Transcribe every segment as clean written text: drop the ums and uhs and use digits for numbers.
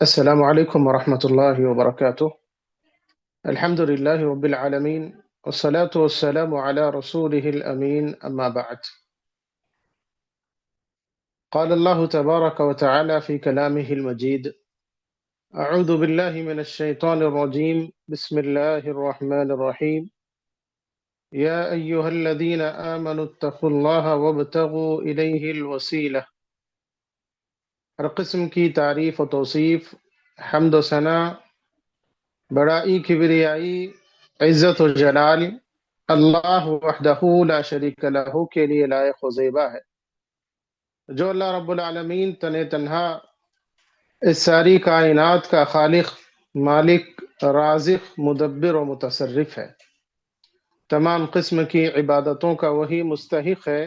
السلام عليكم ورحمة الله وبركاته. الحمد لله رب العالمين، والصلاة والسلام على رسوله الأمين، أما بعد. قال الله تبارك وتعالى في كلامه المجيد: أعوذ بالله من الشيطان الرجيم، بسم الله الرحمن الرحيم. يا أيها الذين آمنوا اتقوا الله وابتغوا إليه الوسيلة. ہر قسم کی تعریف و توصیف، حمد و ثنا، بڑائی، کبریائی، عزت و جلال اللہ وحدہ لا شریک لہ کے لیے لائق و زیبا ہے، جو اللہ رب العالمین تنہا اس ساری کائنات کا خالق، مالک، رازق، مدبر و متصرف ہے۔ تمام قسم کی عبادتوں کا وہی مستحق ہے،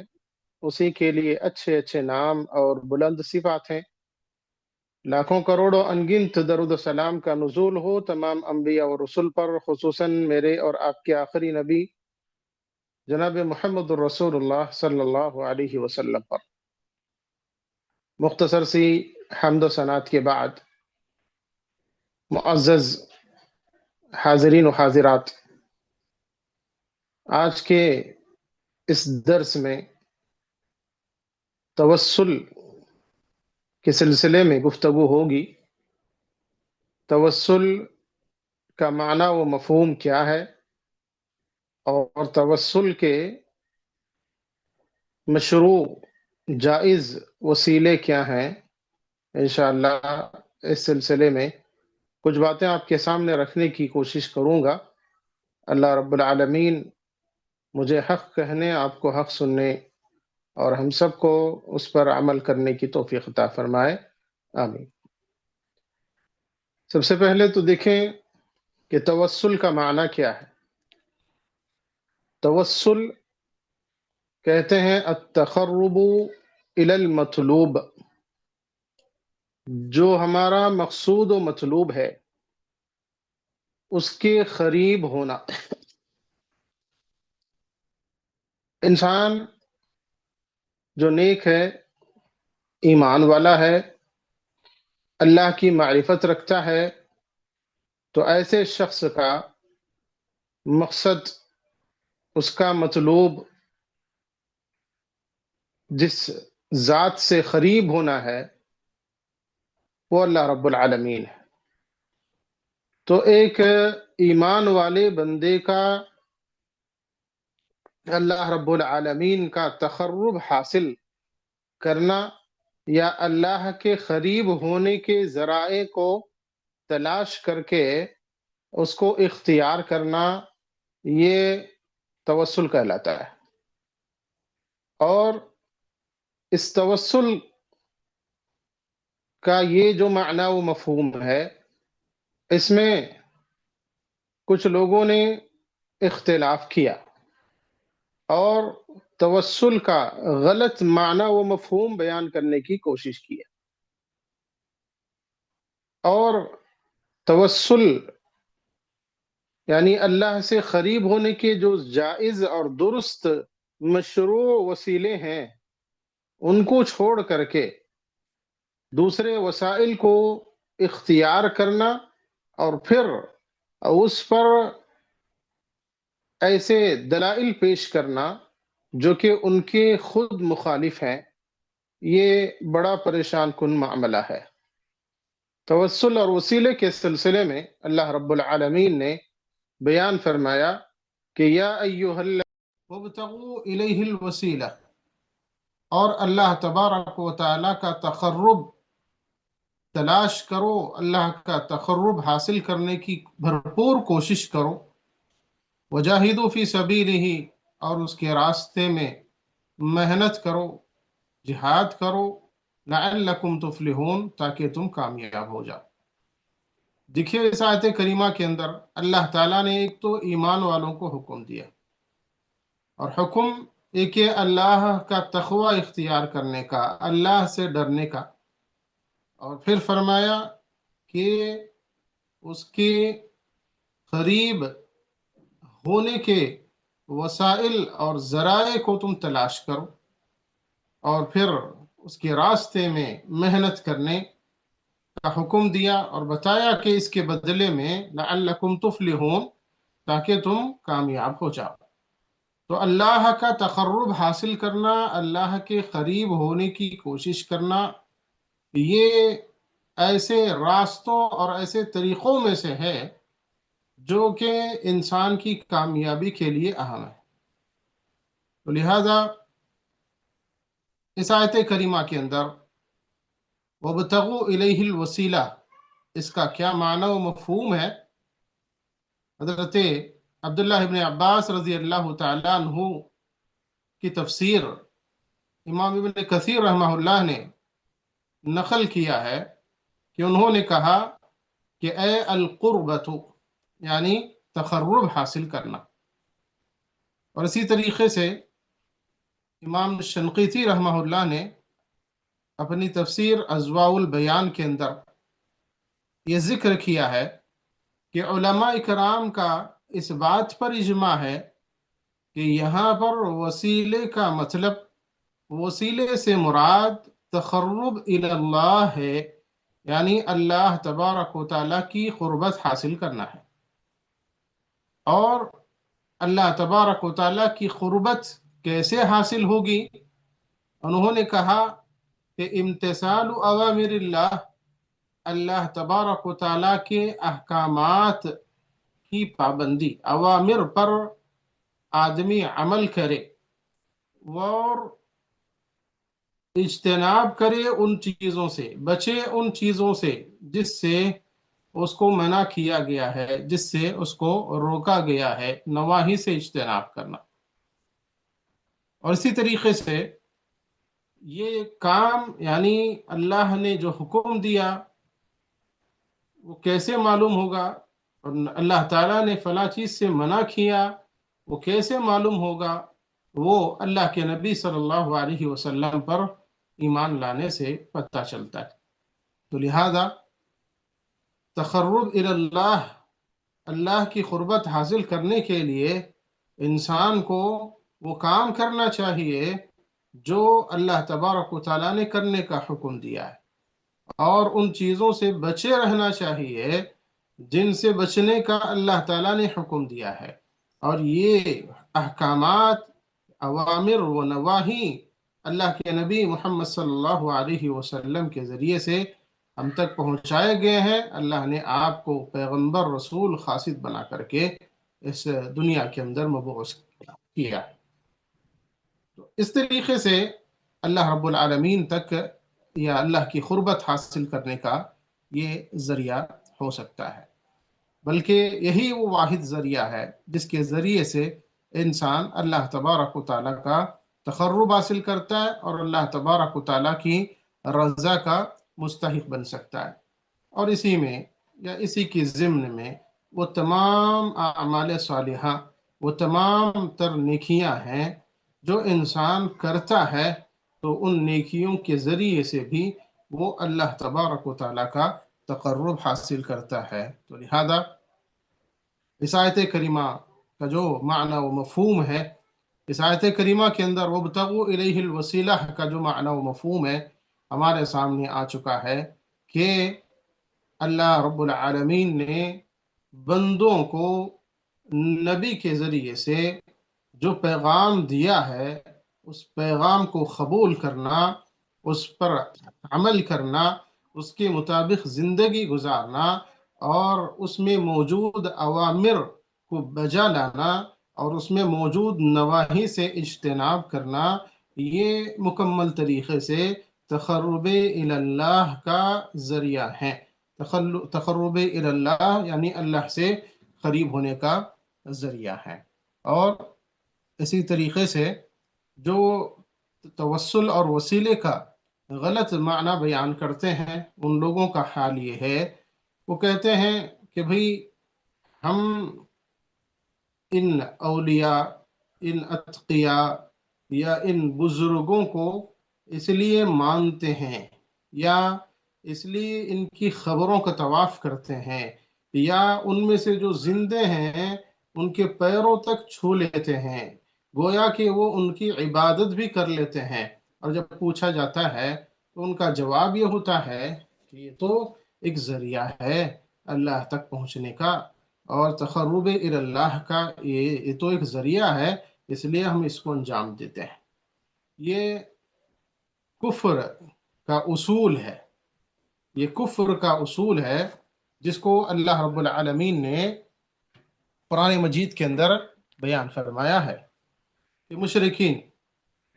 اسی کے لیے اچھے اچھے نام اور بلند صفات ہیں۔ لاکھوں کروڑوں انگنت درود و سلام کا نزول ہو تمام انبیاء و رسل پر، خصوصاً میرے اور آپ کے آخری نبی جناب محمد الرسول اللہ صلی اللہ علیہ وسلم پر۔ مختصر سی حمد و ثناء کے بعد، معزز حاضرین و حاضرات، آج کے اس درس میں توسل کے سلسلے میں گفتگو ہوگی۔ توسل کا معنی و مفہوم کیا ہے، اور توسل کے مشروع جائز وسیلے کیا ہیں۔ انشاءاللہ اس سلسلے میں کچھ باتیں آپ کے سامنے رکھنے کی کوشش کروں گا۔ اللہ رب العالمین مجھے حق کہنے، آپ کو حق سننے، اور ہم سب کو اس پر عمل کرنے کی توفیق عطا فرمائے، آمین۔ سب سے پہلے تو دیکھیں کہ توسل کا معنی کیا ہے۔ توسل کہتے ہیں التقرب الی المطلوب، جو ہمارا مقصود و مطلوب ہے اس کے قریب ہونا۔ انسان جو نیک ہے، ایمان والا ہے، اللہ کی معرفت رکھتا ہے، تو ایسے شخص کا مقصد، اس کا مطلوب، جس ذات سے قریب ہونا ہے، وہ اللہ رب العالمین ہے۔ تو ایک ایمان والے بندے کا اللہ رب العالمین کا تقرب حاصل کرنا، یا اللہ کے قریب ہونے کے ذرائع کو تلاش کر کے اس کو اختیار کرنا، یہ توسل کہلاتا ہے۔ اور اس توسل کا یہ جو معنی و مفہوم ہے، اس میں کچھ لوگوں نے اختلاف کیا اور توسل کا غلط معنی و مفہوم بیان کرنے کی کوشش کی، اور توسل یعنی اللہ سے قریب ہونے کے جو جائز اور درست مشروع وسیلے ہیں، ان کو چھوڑ کر کے دوسرے وسائل کو اختیار کرنا، اور پھر اس پر ایسے دلائل پیش کرنا جو کہ ان کے خود مخالف ہیں، یہ بڑا پریشان کن معاملہ ہے۔ توسل اور وسیلے کے سلسلے میں اللہ رب العالمین نے بیان فرمایا کہ یا ایھا الذین وابتغوا الیہ الوسیلہ، اور اللہ تبارک و تعالیٰ کا تقرب تلاش کرو، اللہ کا تقرب حاصل کرنے کی بھرپور کوشش کرو۔ وجاہدوا فی سبیلہ، اور اس کے راستے میں محنت کرو، جہاد کرو، لعلکم تفلحون، تاکہ تم کامیاب ہو جاؤ۔ دیکھیے اس آیت کریمہ کے اندر اللہ تعالیٰ نے ایک تو ایمان والوں کو حکم دیا، اور حکم ایک ہے اللہ کا تقوی اختیار کرنے کا، اللہ سے ڈرنے کا، اور پھر فرمایا کہ اس کے قریب ہونے کے وسائل اور ذرائع کو تم تلاش کرو، اور پھر اس کے راستے میں محنت کرنے کا حکم دیا اور بتایا کہ اس کے بدلے میں لعلکم تفلحون، تاکہ تم کامیاب ہو جاؤ۔ تو اللہ کا تقرب حاصل کرنا، اللہ کے قریب ہونے کی کوشش کرنا، یہ ایسے راستوں اور ایسے طریقوں میں سے ہے جو کہ انسان کی کامیابی کے لیے اہم ہے۔ تو لہذا اس آیت کریمہ کے اندر وَابْتَغُوا إِلَيْهِ الْوَسِيلَةَ، اس کا کیا معنی و مفہوم ہے؟ حضرت عبداللہ ابن عباس رضی اللہ تعالیٰ عنہ کی تفسیر امام ابن کثیر رحمہ اللہ نے نقل کیا ہے کہ انہوں نے کہا کہ اے القربت، یعنی تقرب حاصل کرنا۔ اور اسی طریقے سے امام شنقیطی رحمہ اللہ نے اپنی تفسیر اضواء البیان کے اندر یہ ذکر کیا ہے کہ علماء کرام کا اس بات پر اجماع ہے کہ یہاں پر وسیلے کا مطلب، وسیلے سے مراد تقرب الی اللہ ہے، یعنی اللہ تبارک و تعالیٰ کی قربت حاصل کرنا ہے۔ اور اللہ تبارک و تعالیٰ کی قربت کیسے حاصل ہوگی؟ انہوں نے کہا کہ امتثال اوامر اللہ، اللہ تبارک و تعالیٰ کے احکامات کی پابندی، اوامر پر آدمی عمل کرے اور اجتناب کرے ان چیزوں سے، بچے ان چیزوں سے جس سے اس کو منع کیا گیا ہے، جس سے اس کو روکا گیا ہے، نواہی سے اجتناب کرنا۔ اور اسی طریقے سے یہ کام، یعنی اللہ نے جو حکم دیا وہ کیسے معلوم ہوگا، اور اللہ تعالیٰ نے فلاں چیز سے منع کیا وہ کیسے معلوم ہوگا؟ وہ اللہ کے نبی صلی اللہ علیہ وسلم پر ایمان لانے سے پتہ چلتا ہے۔ تو لہذا تقرب الی اللہ، اللہ کی قربت حاصل کرنے کے لیے انسان کو وہ کام کرنا چاہیے جو اللہ تبارک و تعالیٰ نے کرنے کا حکم دیا ہے، اور ان چیزوں سے بچے رہنا چاہیے جن سے بچنے کا اللہ تعالیٰ نے حکم دیا ہے۔ اور یہ احکامات، اوامر و نواہی اللہ کے نبی محمد صلی اللہ علیہ وسلم کے ذریعے سے ہم تک پہنچائے گئے ہیں۔ اللہ نے آپ کو پیغمبر، رسول، قاصد بنا کر کے اس دنیا کے اندر مبعوث کیا۔ تو اس طریقے سے اللہ رب العالمین تک یا اللہ کی قربت حاصل کرنے کا یہ ذریعہ ہو سکتا ہے، بلکہ یہی وہ واحد ذریعہ ہے جس کے ذریعے سے انسان اللہ تبارک و تعالیٰ کا تقرب حاصل کرتا ہے اور اللہ تبارک و تعالیٰ کی رضا کا مستحق بن سکتا ہے۔ اور اسی میں یا اسی کی ضمن میں وہ تمام اعمال صالحہ، وہ تمام تر نیکیاں ہیں جو انسان کرتا ہے، تو ان نیکیوں کے ذریعے سے بھی وہ اللہ تبارک و تعالیٰ کا تقرب حاصل کرتا ہے۔ تو لہذا اس آیت کریمہ کا جو معنی و مفہوم ہے، اس آیت کریمہ کے اندر وَابْتَغُوا إِلَيْهِ الْوَسِيلَةَ کا جو معنی و مفہوم ہے ہمارے سامنے آ چکا ہے کہ اللہ رب العالمین نے بندوں کو نبی کے ذریعے سے جو پیغام دیا ہے اس پیغام کو قبول کرنا، اس پر عمل کرنا، اس کے مطابق زندگی گزارنا، اور اس میں موجود اوامر کو بجا لانا اور اس میں موجود نواہی سے اجتناب کرنا، یہ مکمل طریقے سے تقرب الی اللہ کا ذریعہ ہے۔ تقرب الی اللہ یعنی اللہ سے قریب ہونے کا ذریعہ ہے۔ اور اسی طریقے سے جو توسل اور وسیلے کا غلط معنی بیان کرتے ہیں ان لوگوں کا حال یہ ہے، وہ کہتے ہیں کہ بھئی ہم ان اولیاء، ان اتقیاء یا ان بزرگوں کو اس لیے مانتے ہیں، یا اس لیے ان کی خبروں کا طواف کرتے ہیں، یا ان میں سے جو زندے ہیں ان کے پیروں تک چھو لیتے ہیں، گویا کہ وہ ان کی عبادت بھی کر لیتے ہیں۔ اور جب پوچھا جاتا ہے تو ان کا جواب یہ ہوتا ہے کہ یہ تو ایک ذریعہ ہے اللہ تک پہنچنے کا، اور تقرب اللہ کا یہ تو ایک ذریعہ ہے، اس لیے ہم اس کو انجام دیتے ہیں۔ یہ کفر کا اصول ہے، یہ کفر کا اصول ہے جس کو اللہ رب العالمین نے قرآن مجید کے اندر بیان فرمایا ہے کہ مشرکین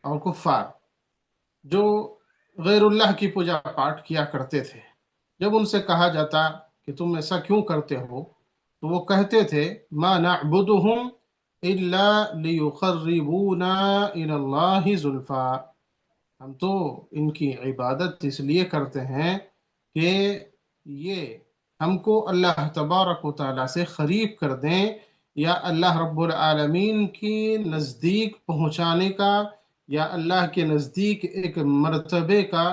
اور کفار جو غیر اللہ کی پوجا پاٹ کیا کرتے تھے، جب ان سے کہا جاتا کہ تم ایسا کیوں کرتے ہو، تو وہ کہتے تھے ما نعبدهم الا لیقربونا الی اللہ زلفا، ہم تو ان کی عبادت اس لیے کرتے ہیں کہ یہ ہم کو اللہ تبارک و تعالیٰ سے قریب کر دیں، یا اللہ رب العالمین کی نزدیک پہنچانے کا، یا اللہ کے نزدیک ایک مرتبے کا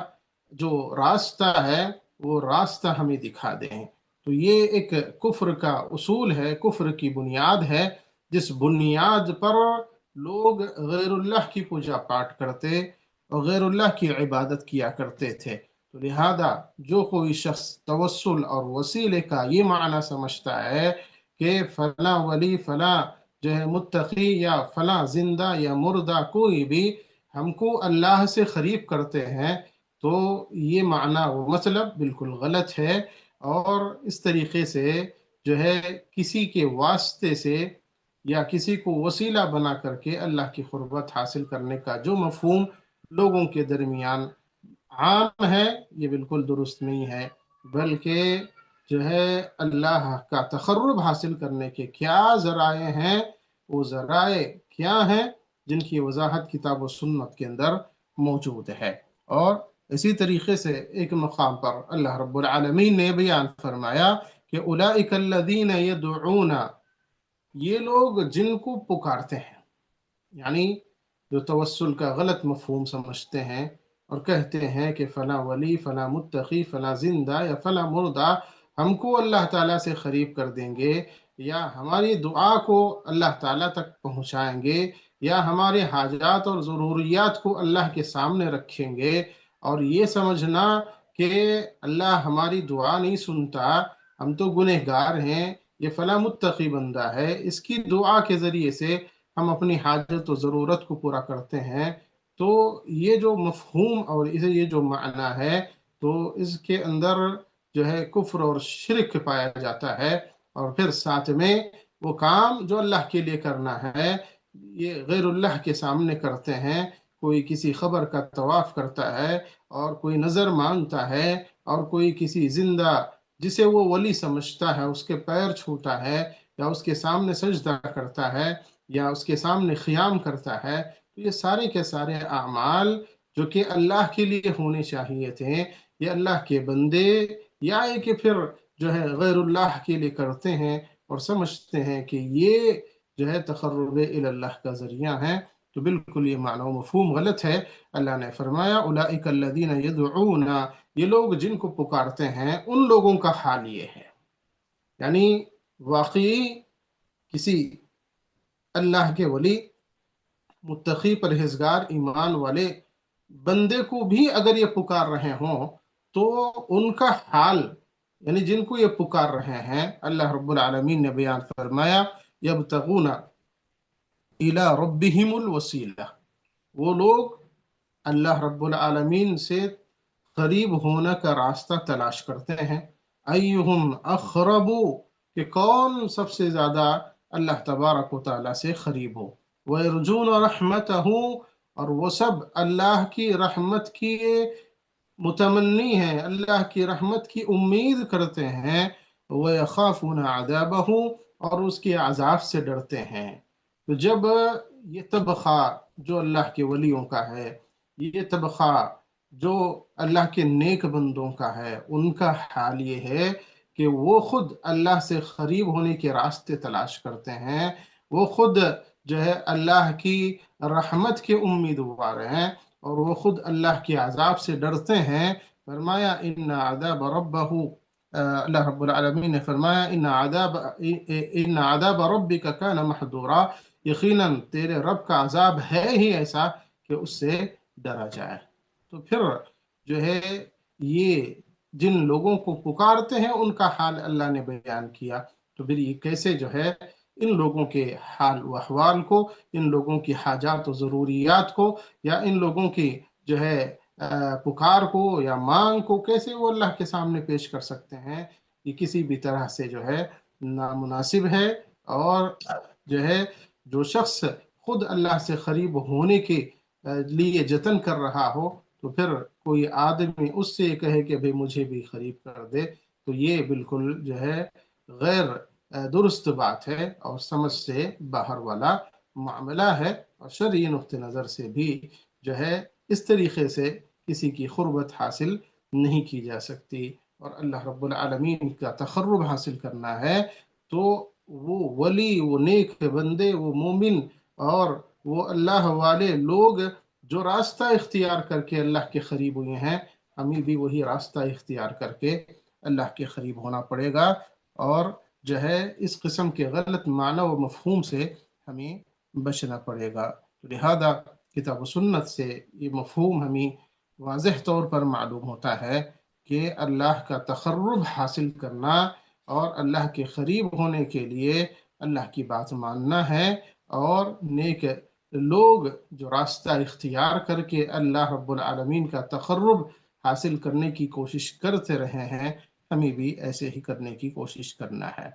جو راستہ ہے وہ راستہ ہمیں دکھا دیں۔ تو یہ ایک کفر کا اصول ہے، کفر کی بنیاد ہے، جس بنیاد پر لوگ غیر اللہ کی پوجا پاٹ کرتے اور غیر اللہ کی عبادت کیا کرتے تھے۔ تو لہذا جو کوئی شخص توسل اور وسیلے کا یہ معنی سمجھتا ہے کہ فلاں ولی، فلاں جو ہے متقی، یا فلاں زندہ یا مردہ کوئی بھی ہم کو اللہ سے قریب کرتے ہیں، تو یہ معنی و مطلب بالکل غلط ہے۔ اور اس طریقے سے جو ہے کسی کے واسطے سے یا کسی کو وسیلہ بنا کر کے اللہ کی قربت حاصل کرنے کا جو مفہوم لوگوں کے درمیان عام ہے، یہ بالکل درست نہیں ہے، بلکہ جو ہے اللہ کا تقرب حاصل کرنے کے کیا ذرائع ہیں، وہ ذرائع کیا ہیں جن کی وضاحت کتاب و سنت کے اندر موجود ہے۔ اور اسی طریقے سے ایک مقام پر اللہ رب العالمین نے بیان فرمایا کہ اولئک الذین یدعون، یہ لوگ جن کو پکارتے ہیں، یعنی جو توسل کا غلط مفہوم سمجھتے ہیں اور کہتے ہیں کہ فلاں ولی، فلاں متقی، فلاں زندہ یا فلاں مردہ ہم کو اللہ تعالیٰ سے قریب کر دیں گے، یا ہماری دعا کو اللہ تعالیٰ تک پہنچائیں گے، یا ہمارے حاجات اور ضروریات کو اللہ کے سامنے رکھیں گے، اور یہ سمجھنا کہ اللہ ہماری دعا نہیں سنتا، ہم تو گنہگار ہیں، یہ فلاں متقی بندہ ہے، اس کی دعا کے ذریعے سے ہم اپنی حاجت و ضرورت کو پورا کرتے ہیں، تو یہ جو مفہوم اور اسے یہ جو معنی ہے، تو اس کے اندر جو ہے کفر اور شرک پایا جاتا ہے۔ اور پھر ساتھ میں وہ کام جو اللہ کے لیے کرنا ہے یہ غیر اللہ کے سامنے کرتے ہیں، کوئی کسی خبر کا طواف کرتا ہے، اور کوئی نظر مانتا ہے، اور کوئی کسی زندہ جسے وہ ولی سمجھتا ہے اس کے پیر چھوتا ہے، یا اس کے سامنے سجدہ کرتا ہے، یا اس کے سامنے قیام کرتا ہے، تو یہ سارے کے سارے اعمال جو کہ اللہ کے لیے ہونے چاہیے تھے، یہ اللہ کے بندے یا کہ پھر جو ہے غیر اللہ کے لیے کرتے ہیں، اور سمجھتے ہیں کہ یہ جو ہے تقرب اللہ کا ذریعہ ہے، تو بالکل یہ معنی و مفہوم غلط ہے۔ اللہ نے فرمایا اولئک الذین یدعون، یہ لوگ جن کو پکارتے ہیں ان لوگوں کا حال یہ ہے، یعنی واقعی کسی اللہ کے ولی، متقی، پرہیزگار، ایمان والے بندے کو بھی اگر یہ پکار رہے ہوں، تو ان کا حال، یعنی جن کو یہ پکار رہے ہیں، اللہ رب العالمین نے بیان فرمایا یبتغون الی ربہم الوسیلہ، وہ لوگ اللہ رب العالمین سے قریب ہونے کا راستہ تلاش کرتے ہیں، ایہم اقرب، کہ کون سب سے زیادہ اللہ تبارک و تعالیٰ سے قریب ہو، وَيَرْجُونَ رَحْمَتَهُ، اور وہ سب اللہ کی رحمت کی متمنی ہیں، اللہ کی رحمت کی امید کرتے ہیں، وَيَخَافُونَ عَذَابَهُ، اور اس کے عذاب سے ڈرتے ہیں۔ تو جب یہ طبقہ جو اللہ کے ولیوں کا ہے، یہ طبقہ جو اللہ کے نیک بندوں کا ہے، ان کا حال یہ ہے کہ وہ خود اللہ سے قریب ہونے کے راستے تلاش کرتے ہیں، وہ خود جو ہے اللہ کی رحمت کے امیدوار ہیں، اور وہ خود اللہ کے عذاب سے ڈرتے ہیں۔ فرمایا ان عذاب ربہ، اللہ رب العالمین نے فرمایا ان عذاب ربک کان محذورا، یقیناً تیرے رب کا عذاب ہے ہی ایسا کہ اس سے ڈرا جائے۔ تو پھر جو ہے یہ جن لوگوں کو پکارتے ہیں ان کا حال اللہ نے بیان کیا، تو پھر یہ کیسے جو ہے ان لوگوں کے حال و احوال کو، ان لوگوں کی حاجات و ضروریات کو، یا ان لوگوں کی جو ہے پکار کو یا مانگ کو کیسے وہ اللہ کے سامنے پیش کر سکتے ہیں؟ یہ کسی بھی طرح سے جو ہے نامناسب ہے، اور جو ہے جو شخص خود اللہ سے قریب ہونے کے لیے جتن کر رہا ہو، تو پھر کوئی آدمی اس سے کہے کہ بھئی مجھے بھی قریب کر دے، تو یہ بالکل جو ہے غیر درست بات ہے اور سمجھ سے باہر والا معاملہ ہے، اور شرعی نقطہ نظر سے بھی جو ہے اس طریقے سے کسی کی قربت حاصل نہیں کی جا سکتی۔ اور اللہ رب العالمین کا تقرب حاصل کرنا ہے تو وہ ولی، وہ نیک بندے، وہ مومن اور وہ اللہ والے لوگ جو راستہ اختیار کر کے اللہ کے قریب ہوئے ہیں، ہمیں بھی وہی راستہ اختیار کر کے اللہ کے قریب ہونا پڑے گا، اور جو ہے اس قسم کے غلط معنی و مفہوم سے ہمیں بچنا پڑے گا۔ لہذا کتاب و سنت سے یہ مفہوم ہمیں واضح طور پر معلوم ہوتا ہے کہ اللہ کا تقرب حاصل کرنا اور اللہ کے قریب ہونے کے لیے اللہ کی بات ماننا ہے، اور نیک لوگ جو راستہ اختیار کر کے اللہ رب العالمین کا تقرب حاصل کرنے کی کوشش کرتے رہے ہیں، ہمیں بھی ایسے ہی کرنے کی کوشش کرنا ہے۔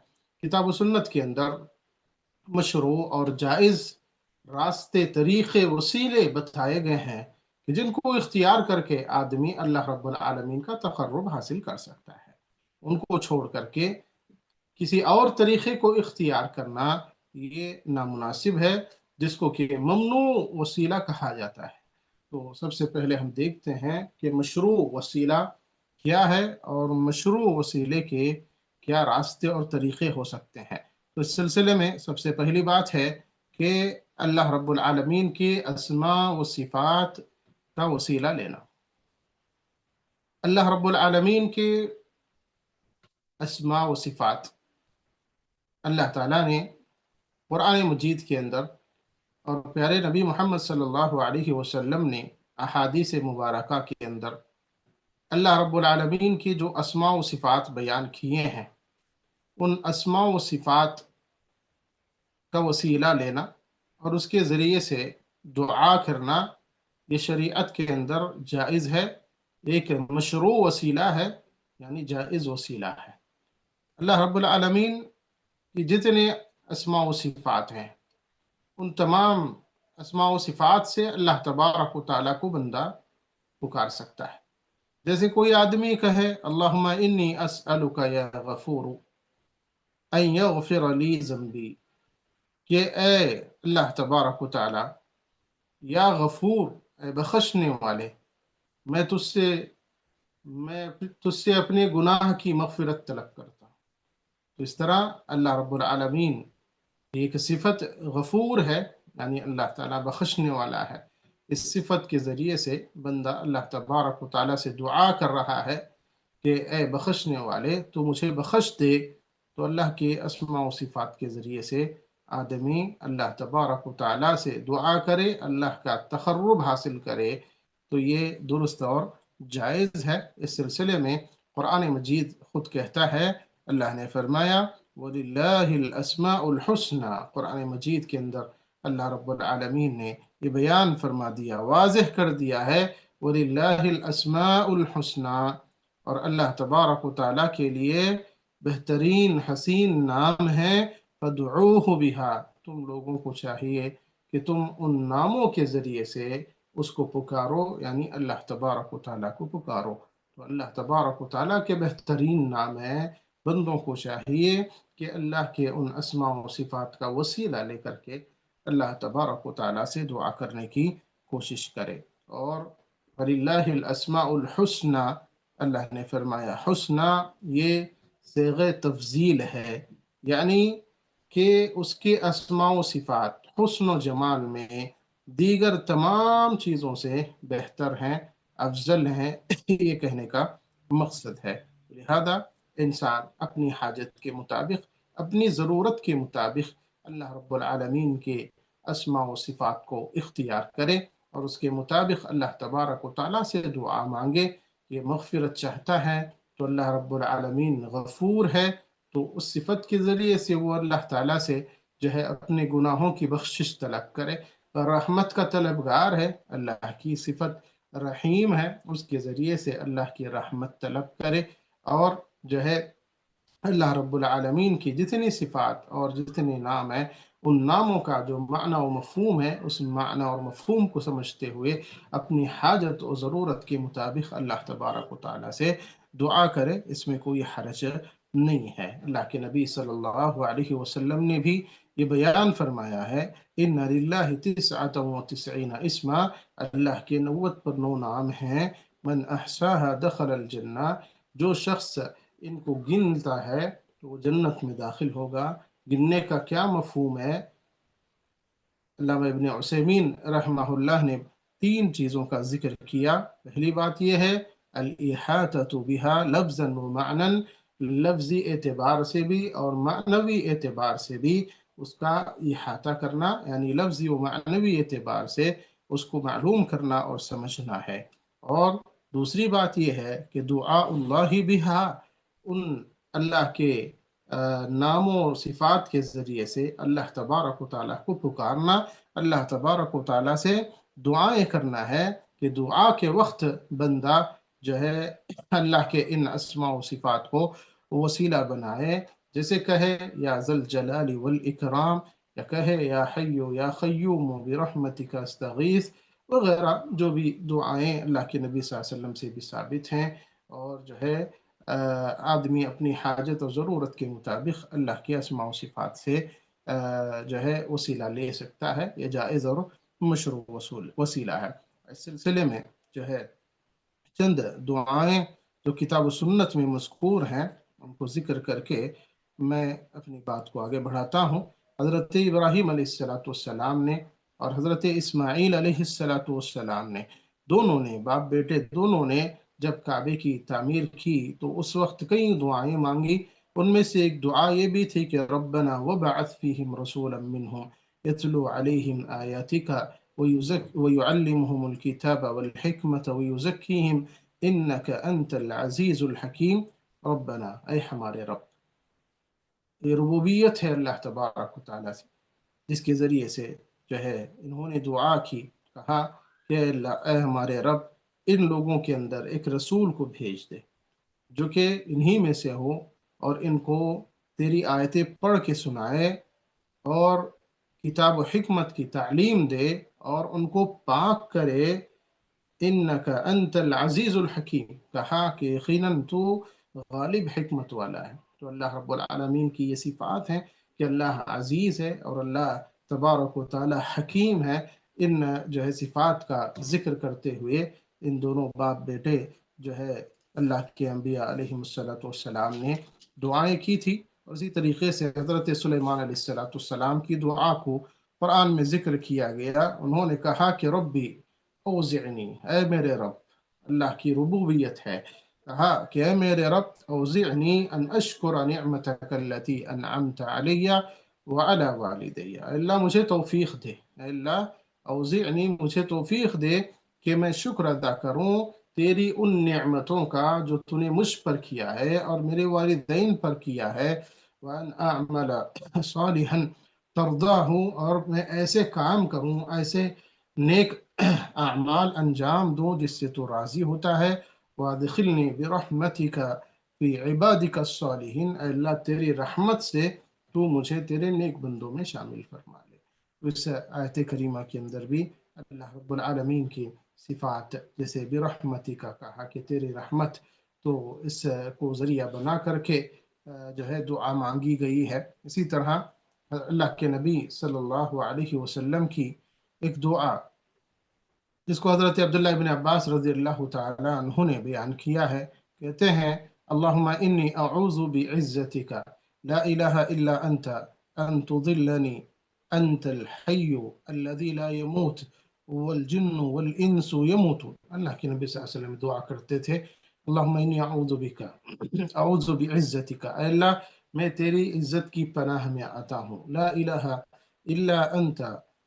کتاب و سنت کے اندر مشروع اور جائز راستے، طریقے، وسیلے بتائے گئے ہیں کہ جن کو اختیار کر کے آدمی اللہ رب العالمین کا تقرب حاصل کر سکتا ہے۔ ان کو چھوڑ کر کے کسی اور طریقے کو اختیار کرنا یہ نامناسب ہے، جس کو کہ ممنوع وسیلہ کہا جاتا ہے۔ تو سب سے پہلے ہم دیکھتے ہیں کہ مشروع وسیلہ کیا ہے اور مشروع وسیلے کے کیا راستے اور طریقے ہو سکتے ہیں۔ تو اس سلسلے میں سب سے پہلی بات ہے کہ اللہ رب العالمین کی اسماء و صفات کا وسیلہ لینا۔ اللہ رب العالمین کے اسماء و صفات اللہ تعالیٰ نے قرآن مجید کے اندر اور پیارے نبی محمد صلی اللہ علیہ وسلم نے احادیث مبارکہ کے اندر اللہ رب العالمین کی جو اسماء و صفات بیان کیے ہیں، ان اسماء و صفات کا وسیلہ لینا اور اس کے ذریعے سے دعا کرنا، یہ شریعت کے اندر جائز ہے، ایک مشروع وسیلہ ہے، یعنی جائز وسیلہ ہے۔ اللہ رب العالمین کی جتنے اسماء و صفات ہیں، ان تمام اسماء و صفات سے اللہ تبارک و تعالیٰ کو بندہ پکار سکتا ہے۔ جیسے کوئی آدمی کہے اللہم انی اسألک یا غفور ان یغفر لی ذنبی، کہ اے اللہ تبارک و تعالیٰ، یا غفور، اے بخشنے والے، میں تجھ سے اپنے گناہ کی مغفرت طلب کرتا ہوں۔ تو اس طرح اللہ رب العالمین ایک صفت غفور ہے، یعنی اللہ تعالیٰ بخشنے والا ہے۔ اس صفت کے ذریعے سے بندہ اللہ تبارک و تعالیٰ سے دعا کر رہا ہے کہ اے بخشنے والے تو مجھے بخش دے۔ تو اللہ کے اسماء و صفات کے ذریعے سے آدمی اللہ تبارک و تعالیٰ سے دعا کرے، اللہ کا تقرب حاصل کرے، تو یہ درست اور جائز ہے۔ اس سلسلے میں قرآن مجید خود کہتا ہے، اللہ نے فرمایا وَلِلَّهِ الْأَسْمَاءُ الْحُسْنَى، قرآن مجید کے اندر اللہ رب العالمین نے یہ بیان فرما دیا، واضح کر دیا ہے، وَلِلَّهِ الْأَسْمَاءُ الْحُسْنَى، اور اللہ تبارک و تعالیٰ کے لیے بہترین حسین نام ہے، فَادْعُوهُ بِهَا، تم لوگوں کو چاہیے کہ تم ان ناموں کے ذریعے سے اس کو پکارو، یعنی اللہ تبارک و تعالیٰ کو پکارو۔ تو اللہ تبارک و تعالیٰ کے بہترین نام ہیں، بندوں کو چاہیے کہ اللہ کے ان اسماء و صفات کا وسیلہ لے کر کے اللہ تبارک و تعالیٰ سے دعا کرنے کی کوشش کرے۔ اور وَلِلَّهِ الْأَسْمَاءُ الْحُسْنَى، اللہ نے فرمایا حسنہ یہ صیغہ تفضیل ہے، یعنی کہ اس کے اسماء و صفات حسن و جمال میں دیگر تمام چیزوں سے بہتر ہیں، افضل ہیں، یہ کہنے کا مقصد ہے۔ لہذا انسان اپنی حاجت کے مطابق، اپنی ضرورت کے مطابق اللہ رب العالمین کے اسماء و صفات کو اختیار کرے اور اس کے مطابق اللہ تبارک و تعالیٰ سے دعا مانگے۔ یہ مغفرت چاہتا ہے، تو اللہ رب العالمین غفور ہے، تو اس صفت کے ذریعے سے وہ اللہ تعالیٰ سے جو ہے اپنے گناہوں کی بخشش طلب کرے، اور رحمت کا طلبگار ہے، اللہ کی صفت رحیم ہے، اس کے ذریعے سے اللہ کی رحمت طلب کرے، اور جو ہے اللہ رب العالمین کی جتنی صفات اور جتنے نام ہیں، ان ناموں کا جو معنی و مفہوم ہے، اس معنی اور مفہوم کو سمجھتے ہوئے اپنی حاجت و ضرورت کے مطابق اللہ تبارک و تعالیٰ سے دعا کرے، اس میں کوئی حرج نہیں ہے۔ اللہ کے نبی صلی اللہ علیہ وسلم نے بھی یہ بیان فرمایا ہے، ان للہ تسعۃ و تسعین اسما، اللہ کے 99 نام ہیں، من احصاها دخل الجنہ، جو شخص ان کو گنتا ہے تو وہ جنت میں داخل ہوگا۔ گننے کا کیا مفہوم ہے؟ علامہ ابن عثیمین رحمہ اللہ نے 3 چیزوں کا ذکر کیا۔ پہلی بات یہ ہے الاحاطۃ بها لفظا و معنی، لفظی اعتبار سے بھی اور معنوی اعتبار سے بھی اس کا احاطہ کرنا، یعنی لفظی و معنوی اعتبار سے اس کو معلوم کرنا اور سمجھنا ہے۔ اور دوسری بات یہ ہے کہ دعاء اللہ بہا، ان اللہ کے ناموں اور صفات کے ذریعے سے اللہ تبارک و تعالیٰ کو پکارنا، اللہ تبارک و تعالیٰ سے دعائیں کرنا ہے، کہ دعا کے وقت بندہ جو ہے اللہ کے ان اسماء و صفات کو وسیلہ بنائے، جیسے کہے یا ذل جلال والاکرام، یا کہے یا حی یا قیوم برحمتک استغیث، وغیرہ جو بھی دعائیں اللہ کے نبی صلی اللہ علیہ وسلم سے بھی ثابت ہیں، اور جو ہے آدمی اپنی حاجت اور ضرورت کے مطابق اللہ کے اسماء و صفات سے جو ہے وسیلہ لے سکتا ہے، یہ جائز اور مشروع وسیلہ ہے۔ اس سلسلے میں جو ہے چند دعائیں جو کتاب و سنت میں مذکور ہیں ان کو ذکر کر کے میں اپنی بات کو آگے بڑھاتا ہوں۔ حضرت ابراہیم علیہ السلام نے اور حضرت اسماعیل علیہ السلام نے، دونوں نے، باپ بیٹے دونوں نے جب کعبے کی تعمیر کی تو اس وقت کئی دعائیں مانگی۔ ان میں سے ایک دعا یہ بھی تھی کہ ربنا وبعث فیہم رسولا منہم یتلو علیہم آیاتک ویعلمہم الکتاب والحکمت ویزکیہم انک انت العزیز الحکیم۔ ربنا، اے ہمارے رب، یہ ربوبیت ہے اللہ تبارک و تعالیٰ سے، جس کے ذریعے سے جو ہے انہوں نے دعا کی، کہا کہ اے ہمارے رب، ان لوگوں کے اندر ایک رسول کو بھیج دے جو کہ انہی میں سے ہو، اور ان کو تیری آیتیں پڑھ کے سنائے اور کتاب و حکمت کی تعلیم دے اور ان کو پاک کرے۔ انک انت العزیز الحکیم، کہا کہ یقیناً تو غالب حکمت والا ہے۔ تو اللہ رب العالمین کی یہ صفات ہیں کہ اللہ عزیز ہے اور اللہ تبارک و تعالی حکیم ہے۔ ان جو ہے صفات کا ذکر کرتے ہوئے ان دونوں باپ بیٹے جو ہے اللہ کے انبیاء علیہ السلام نے دعائیں کی تھی، اور اسی طریقے سے حضرت سلیمان علیہ السلام کی دعا کو قرآن میں ذکر کیا گیا۔ انہوں نے کہا کہ ربی اوزعنی، اے میرے رب، اللہ کی ربوبیت ہے، کہا کہ اے میرے رب اوزعنی ان اشکر نعمتک التي انعمت علی وعلی والدی، اللہ مجھے توفیق دے، اے اللہ اوزعنی مجھے توفیق دے کہ میں شکر ادا کروں تیری ان نعمتوں کا جو تو نے مجھ پر کیا ہے اور میرے والدین پر کیا ہے، وان اعمل صالحا ترضاہ، اور میں ایسے کام کروں، ایسے نیک اعمال انجام دوں جس سے تو راضی ہوتا ہے۔ وادخلنی برحمتک فی عبادک الصالحین، اے اللہ تیری رحمت سے تو مجھے تیرے نیک بندوں میں شامل فرما لے۔ اس آیت کریمہ کے اندر بھی اللہ رب العالمین کی صفات جیسے برحمتک کہا کہ تیری رحمت، تو اس کو ذریعہ بنا کر کے جو ہے دعا مانگی گئی ہے۔ اسی طرح اللہ کے نبی صلی اللہ علیہ وسلم کی ایک دعا جس کو حضرت عبداللہ ابن عباس رضی اللہ تعالی عنہ نے بیان کیا ہے، کہتے ہیں اللہم انی اعوذ بعزتک لا الہ الا انت ان تضلنی انت الحی الذی لا يموت والجن والانس يموتون۔ اللہ کے نبی صلی اللہ علیہ وسلم دعا کرتے تھے اللہم انی اعوذ بک، اعوذ بعزتک، اے اللہ میں تیری عزت کی پناہ میں آتا ہوں، لا الہ الا انت،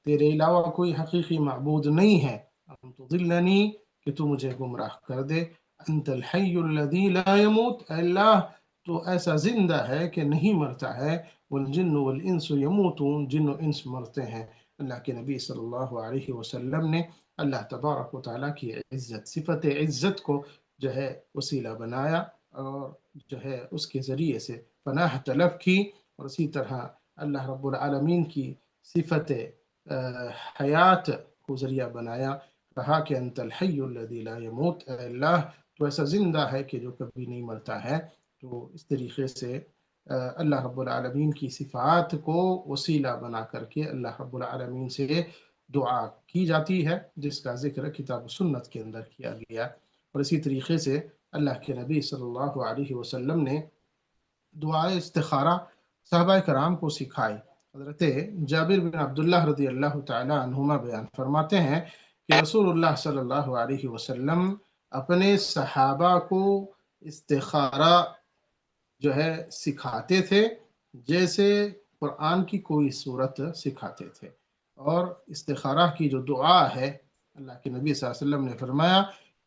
تیرے علاوہ کوئی حقیقی معبود نہیں ہے، ان تضلنی، کہ تو مجھے گمراہ کر دے، انت الحی الذی لا يموت، اللہ تو ایسا زندہ ہے کہ نہیں مرتا ہے، والجن والانس یموتون، جن و انس مرتے ہیں۔ اللہ کے نبی صلی اللہ علیہ وسلم نے اللہ تبارک و تعالیٰ کی عزت، صفت عزت کو جو ہے وسیلہ بنایا، اور جو ہے اس کے ذریعے سے پناہ طلب کی، اور اسی طرح اللہ رب العالمین کی صفت حیات کو ذریعہ بنایا، کہا کہ انت الحی الذی لا يموت، اے اللہ تو ایسا زندہ ہے کہ جو کبھی نہیں مرتا ہے۔ تو اس طریقے سے اللہ رب العالمین کی صفات کو وسیلہ بنا کر کے اللہ رب العالمین سے دعا کی جاتی ہے، جس کا ذکر کتاب و سنت کے اندر کیا گیا۔ اور اسی طریقے سے اللہ کے نبی صلی اللہ علیہ وسلم نے دعائے استخارہ صحابہ کرام کو سکھائی۔ حضرت جابر بن عبداللہ رضی اللہ تعالی عنہما بیان فرماتے ہیں کہ رسول اللہ صلی اللہ علیہ وسلم اپنے صحابہ کو استخارہ جو ہے سکھاتے تھے، جیسے قرآن کی کوئی صورت سکھاتے تھے۔ اور استخارہ کی جو دعا ہے، اللہ کے نبی صلی اللہ علیہ وسلم نے فرمایا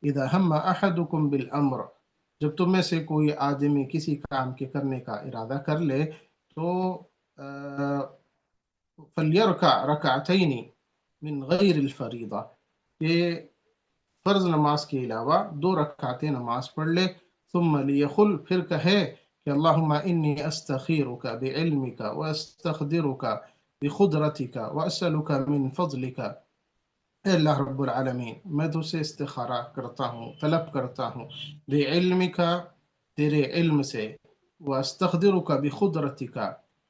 اذا ہم احدکم بالامر، جب تم میں سے کوئی آدمی کسی کام کے کرنے کا ارادہ کر لے تو فلیرکع رکعتین من غیر الفریضہ، کہ فرض نماز کے علاوہ 2 رکعتیں نماز پڑھ لے، ثم لیقل، پھر کہے کہ اللہم انی استخیرک بعلمک واستقدرک بقدرتک واسألک من فضلک، اے اللہ رب العالمین میں تجھ سے استخارہ کرتا ہوں، طلب کرتا ہوں، بعلمک تیرے علم سے، واستقدرک بقدرتک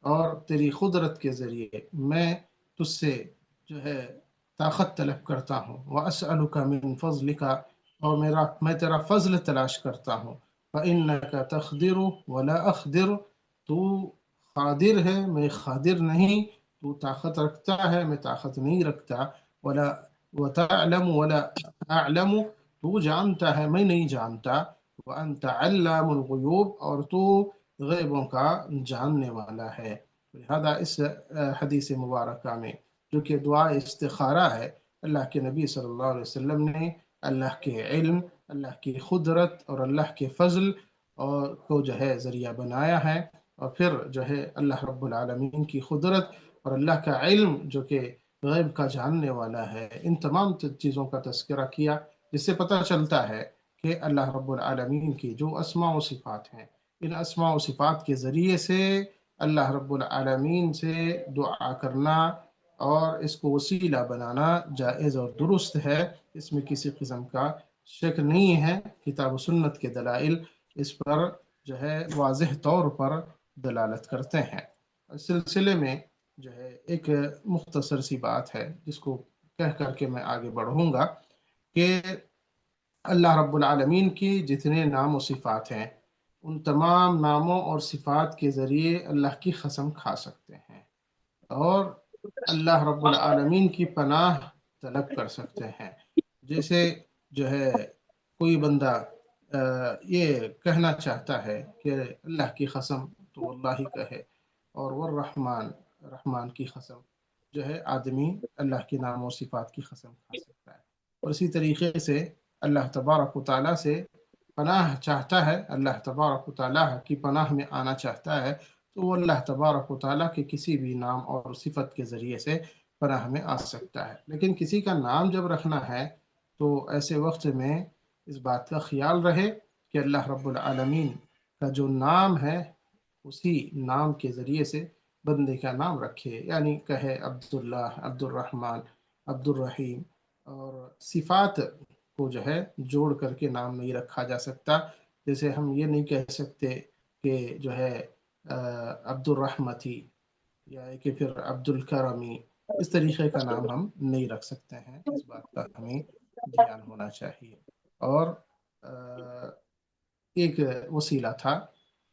اور تیری قدرت کے ذریعے میں تجھ سے جو ہے طاقت طلب کرتا ہوں، واسألک من فضلک اور میں تیرا فضل تلاش کرتا ہوں، فإنک تقدر ولا اقدر، تو قادر ہے میں قادر نہیں، تو طاقت رکھتا ہے میں طاقت نہیں رکھتا، ولا وتعلم ولا اعلم، تو جانتا ہے میں نہیں جانتا، وانت علام الغیوب اور تو غیبوں کا جاننے والا ہے۔ لہذا اس حدیث مبارکہ میں جو کہ دعا استخارہ ہے، اللہ کے نبی صلی اللہ علیہ وسلم نے اللہ کے علم، اللہ کی قدرت اور اللہ کے فضل اور کو جو ہے ذریعہ بنایا ہے، اور پھر جو ہے اللہ رب العالمین کی قدرت اور اللہ کا علم جو کہ غیب کا جاننے والا ہے، ان تمام چیزوں کا تذکرہ کیا، جس سے پتہ چلتا ہے کہ اللہ رب العالمین کی جو اسماء و صفات ہیں، ان اسماء و صفات کے ذریعے سے اللہ رب العالمین سے دعا کرنا اور اس کو وسیلہ بنانا جائز اور درست ہے، اس میں کسی قسم کا شک نہیں ہے۔ کتاب و سنت کے دلائل اس پر جو ہے واضح طور پر دلالت کرتے ہیں۔ اس سلسلے میں جو ہے ایک مختصر سی بات ہے جس کو کہہ کر کے میں آگے بڑھوں گا کہ اللہ رب العالمین کی جتنے نام و صفات ہیں، ان تمام ناموں اور صفات کے ذریعے اللہ کی قسم کھا سکتے ہیں، اور اللہ رب العالمین کی پناہ طلب کر سکتے ہیں۔ جیسے جو ہے کوئی بندہ یہ کہنا چاہتا ہے کہ اللہ کی قسم، تو اللہ ہی کہے، اور والرحمن، رحمان کی قسم، جو ہے آدمی اللہ کے نام و صفات کی قسم کھا سکتا ہے۔ اور اسی طریقے سے اللہ تبارک و تعالیٰ سے پناہ چاہتا ہے، اللہ تبارک و تعالیٰ کی پناہ میں آنا چاہتا ہے، تو وہ اللہ تبارک و تعالیٰ کے کسی بھی نام اور صفت کے ذریعے سے پناہ میں آ سکتا ہے۔ لیکن کسی کا نام جب رکھنا ہے تو ایسے وقت میں اس بات کا خیال رہے کہ اللہ رب العالمین کا جو نام ہے اسی نام کے ذریعے سے بندے کا نام رکھے، یعنی کہے عبداللہ، عبد الرحمن، عبد الرحیم، اور صفات کو جو ہے جوڑ کر کے نام نہیں رکھا جا سکتا۔ جیسے ہم یہ نہیں کہہ سکتے کہ جو ہے عبد الرحمتی یا کہ پھر عبد الکرمی، اس طریقے کا نام ہم نہیں رکھ سکتے ہیں، اس بات کا ہمیں دھیان ہونا چاہیے۔ اور ایک وسیلہ تھا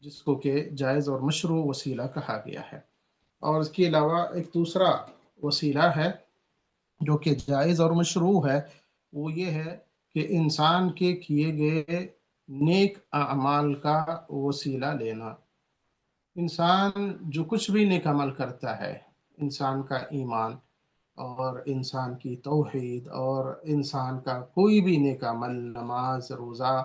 جس کو کہ جائز اور مشروع وسیلہ کہا گیا ہے، اور اس کے علاوہ ایک دوسرا وسیلہ ہے جو کہ جائز اور مشروع ہے، وہ یہ ہے کہ انسان کے کیے گئے نیک اعمال کا وسیلہ لینا۔ انسان جو کچھ بھی نیک عمل کرتا ہے، انسان کا ایمان اور انسان کی توحید اور انسان کا کوئی بھی نیک عمل، نماز، روزہ،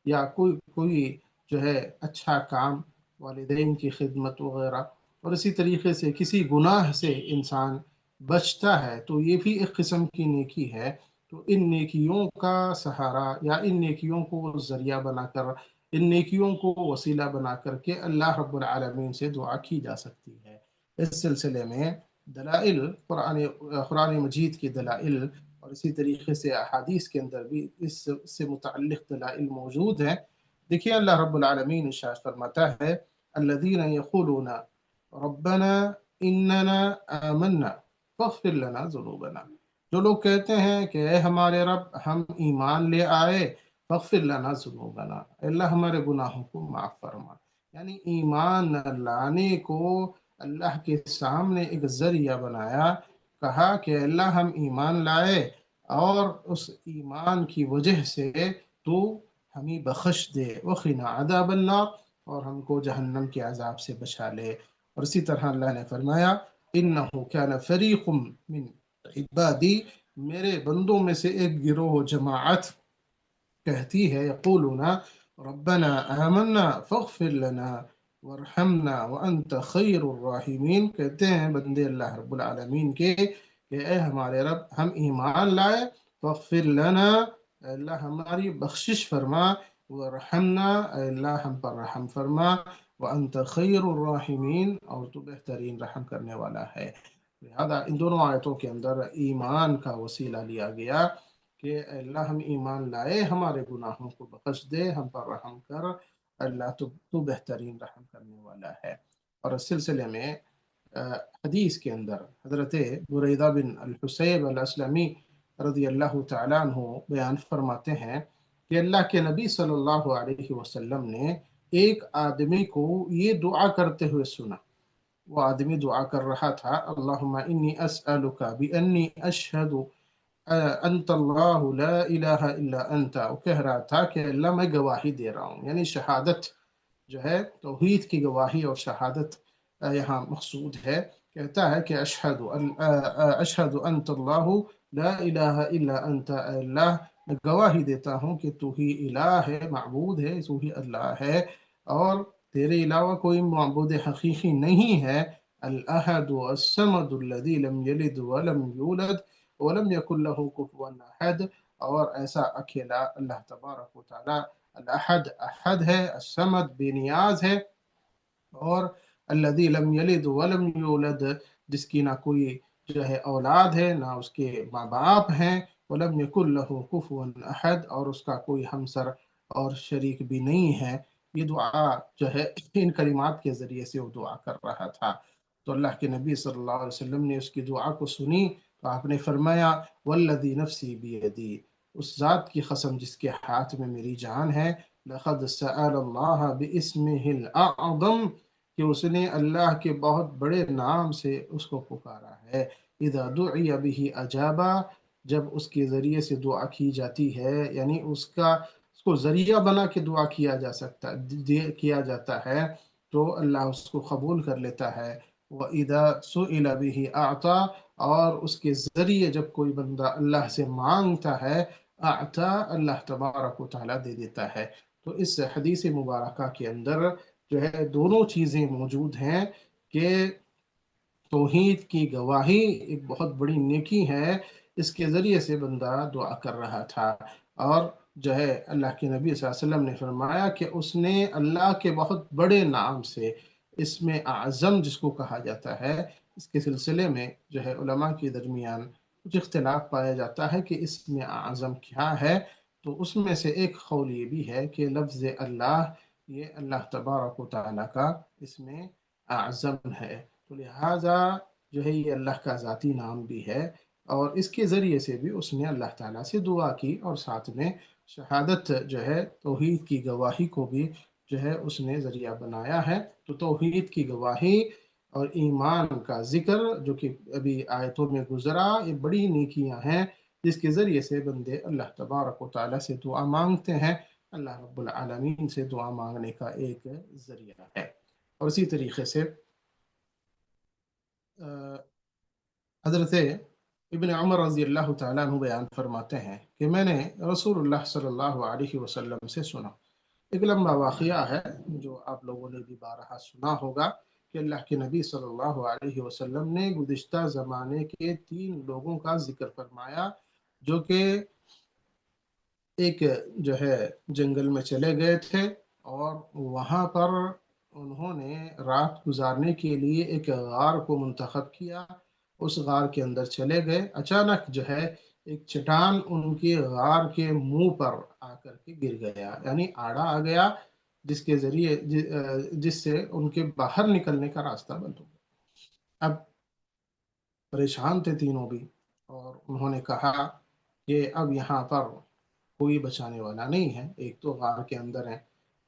یا کوئی جو ہے اچھا کام، والدین کی خدمت وغیرہ، اور اسی طریقے سے کسی گناہ سے انسان بچتا ہے تو یہ بھی ایک قسم کی نیکی ہے۔ تو ان نیکیوں کا سہارا یا ان نیکیوں کو ذریعہ بنا کر، ان نیکیوں کو وسیلہ بنا کر کے اللہ رب العالمین سے دعا کی جا سکتی ہے۔ اس سلسلے میں دلائل، قرآن مجید کی دلائل اور اسی طریقے سے احادیث کے اندر بھی اس سے متعلق دلائل موجود ہیں۔ دیکھیے اللہ رب العالمین ارشاد فرماتا ہے الذین یقولون ربنا اننا آمنا فاغفر لنا ذنوبنا، جو لوگ کہتے ہیں کہ اے ہمارے رب ہم ایمان لے آئے، فاغفر لنا ذنوبنا، اللہ ہمارے گناہوں کو معاف فرما۔ یعنی ایمان لانے کو اللہ کے سامنے ایک ذریعہ بنایا، کہا کہ اللہ ہم ایمان لائے اور اس ایمان کی وجہ سے تو ہمیں بخش دے، وقنا عذاب النار، اور ہم کو جہنم کے عذاب سے بچا لے۔ اور اسی طرح اللہ نے فرمایا انہ کان فریق من عبادی، میرے بندوں میں سے ایک گروہ جماعت کہتی ہے یقولون ربنا آمنا فاغفر لنا وارحمنا وانت خیر الراحمین، کہتے ہیں بندے اللہ رب العالمین کے کہ اے ہمارے رب ہم ایمان لائے، فاغفر لنا، اللہ ہماری بخشش فرما، ورحمنا، اللہ ہم پر رحم فرما، وانت خیر الراحمین، اور تو بہترین رحم کرنے والا ہے۔ لہذا ان دونوں آیتوں کے اندر ایمان کا وسیلہ لیا گیا کہ اللہ ہم ایمان لائے، ہمارے گناہوں کو بخش دے، ہم پر رحم کر، اللہ تو بہترین رحم کرنے والا ہے۔ اور اس سلسلے میں حدیث کے اندر حضرت بریدہ بن الحصیب الاسلمی رضی اللہ تعالیٰ عنہ بیان فرماتے ہیں کہ اللہ کے نبی صلی اللہ علیہ وسلم نے ایک آدمی کو یہ دعا کرتے ہوئے سنا۔ وہ آدمی دعا کر رہا تھا اللہم انی اسألک بانی اشہد انت اللہ لا الہ الا انت، وہ کہہ رہا تھا کہ اللہ میں گواہی دے رہا ہوں، یعنی شہادت جو ہے توحید کی گواہی اور شہادت یہاں مقصود ہے۔ کہتا ہے کہ اشہد انت اللہ لا الہ الا انت، اے اللہ میں گواہی دیتا ہوں کہ تو ہی الہ ہے، معبود ہے، تو ہی اللہ ہے، اور تیرے علاوہ کوئی معبود حقیقی نہیں ہے۔ الاحد الصمد الذی لم یلد ولم یولد ولم یکن لہ کفوا احد، اور ایسا اکیلا اللہ تبارک و تعالی الاحد احد ہے، الصمد بے نیاز ہے، اور الذی لم یلد ولم یولد جس کی نہ کوئی جو ہے اولاد ہے، نہ اس کے ماں باپ ہیں، ولم یکن لہ کفوا احد، اور اس کا کوئی ہمسر اور شریک بھی نہیں ہے۔ یہ دعا جو ہے ان کلمات کے ذریعے سے وہ دعا کر رہا تھا۔ تو اللہ کے نبی صلی اللہ علیہ وسلم نے اس کی دعا کو سنی تو آپ نے فرمایا والذی نفسی بیدی، اس ذات کی قسم جس کے ہاتھ میں میری جان ہے، لقد سأل اللہ باسمہ الاعظم، کہ اس نے اللہ کے بہت بڑے نام سے اس کو پکارا ہے، اذا دعی بہ اجابا، جب اس کے ذریعے سے دعا کی جاتی ہے، یعنی اس کو ذریعہ بنا کے دعا کیا جاتا ہے تو اللہ اس کو قبول کر لیتا ہے۔ وَإِذَا سُئِلَ بِهِ أَعْطَى، اور اس کے ذریعے جب کوئی بندہ اللہ سے مانگتا ہے، اعطا، اللہ تبارک و تعالیٰ دے دیتا ہے۔ تو اس حدیث مبارکہ کے اندر جو ہے دونوں چیزیں موجود ہیں کہ توحید کی گواہی ایک بہت بڑی نیکی ہے، اس کے ذریعے سے بندہ دعا کر رہا تھا، اور جو ہے اللہ کے نبی صلی اللہ علیہ وسلم نے فرمایا کہ اس نے اللہ کے بہت بڑے نام سے، اسم اعظم جس کو کہا جاتا ہے، اس کے سلسلے میں جو ہے علماء کے درمیان کچھ اختلاف پایا جاتا ہے کہ اسم اعظم کیا ہے۔ تو اس میں سے ایک قول یہ بھی ہے کہ لفظ اللہ، یہ اللہ تبارک و تعالیٰ کا اسم اعظم ہے، تو لہٰذا جو ہے یہ اللہ کا ذاتی نام بھی ہے، اور اس کے ذریعے سے بھی اس نے اللہ تعالیٰ سے دعا کی، اور ساتھ میں شہادت جو ہے توحید کی گواہی کو بھی جو ہے اس نے ذریعہ بنایا ہے۔ تو توحید کی گواہی اور ایمان کا ذکر جو کہ ابھی آیتوں میں گزرا، یہ بڑی نیکیاں ہیں جس کے ذریعے سے بندے اللہ تبارک و تعالیٰ سے دعا مانگتے ہیں، اللہ رب العالمین سے دعا مانگنے کا ایک ذریعہ ہے۔ اور اسی طریقے سے حضرت ابن عمر رضی اللہ تعالیٰ عنہ بیان فرماتے ہیں کہ میں نے رسول اللہ صلی اللہ علیہ وسلم سے سنا ایک لمبا واقعہ ہے جو آپ لوگوں نے بھی بارہا سنا ہوگا کہ اللہ کے نبی صلی اللہ علیہ وسلم نے گزشتہ زمانے کے 3 لوگوں کا ذکر فرمایا جو کہ ایک جو ہے جنگل میں چلے گئے تھے اور وہاں پر انہوں نے رات گزارنے کے لیے ایک غار کو منتخب کیا، اس غار کے اندر چلے گئے، اچانک جو ہے ایک چٹان ان کے غار کے منہ پر آ کر کے گر گیا، یعنی آڑا آ گیا جس کے ذریعے جس سے ان کے باہر نکلنے کا راستہ بند ہو گیا۔ اب پریشان تھے تینوں بھی، اور انہوں نے کہا کہ اب یہاں پر کوئی بچانے والا نہیں ہے، ایک تو غار کے اندر ہے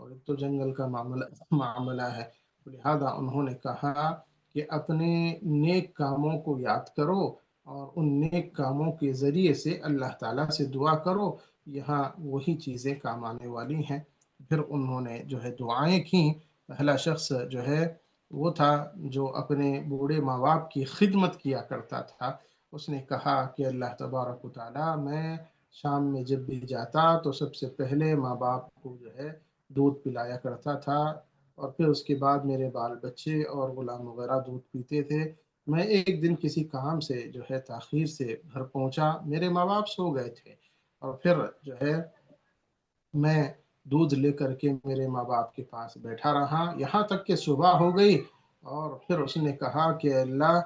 اور ایک تو جنگل کا معاملہ ہے، لہذا انہوں نے کہا کہ اپنے نیک کاموں کو یاد کرو اور ان نیک کاموں کے ذریعے سے اللہ تعالیٰ سے دعا کرو، یہاں وہی چیزیں کام آنے والی ہیں۔ پھر انہوں نے جو ہے دعائیں کیں۔ پہلا شخص جو ہے وہ تھا جو اپنے بوڑھے ماں باپ کی خدمت کیا کرتا تھا، اس نے کہا کہ اللہ تبارک و تعالیٰ، میں شام میں جب بھی جاتا تو سب سے پہلے ماں باپ کو جو ہے دودھ پلایا کرتا تھا، اور پھر اس کے بعد میرے بال بچے اور غلام وغیرہ دودھ پیتے تھے۔ میں ایک دن کسی کام سے جو ہے تاخیر سے گھر پہنچا، میرے ماں باپ سو گئے تھے، اور پھر جو ہے میں دودھ لے کر کے میرے ماں باپ کے پاس بیٹھا رہا یہاں تک کہ صبح ہو گئی، اور پھر اس نے کہا کہ اللہ،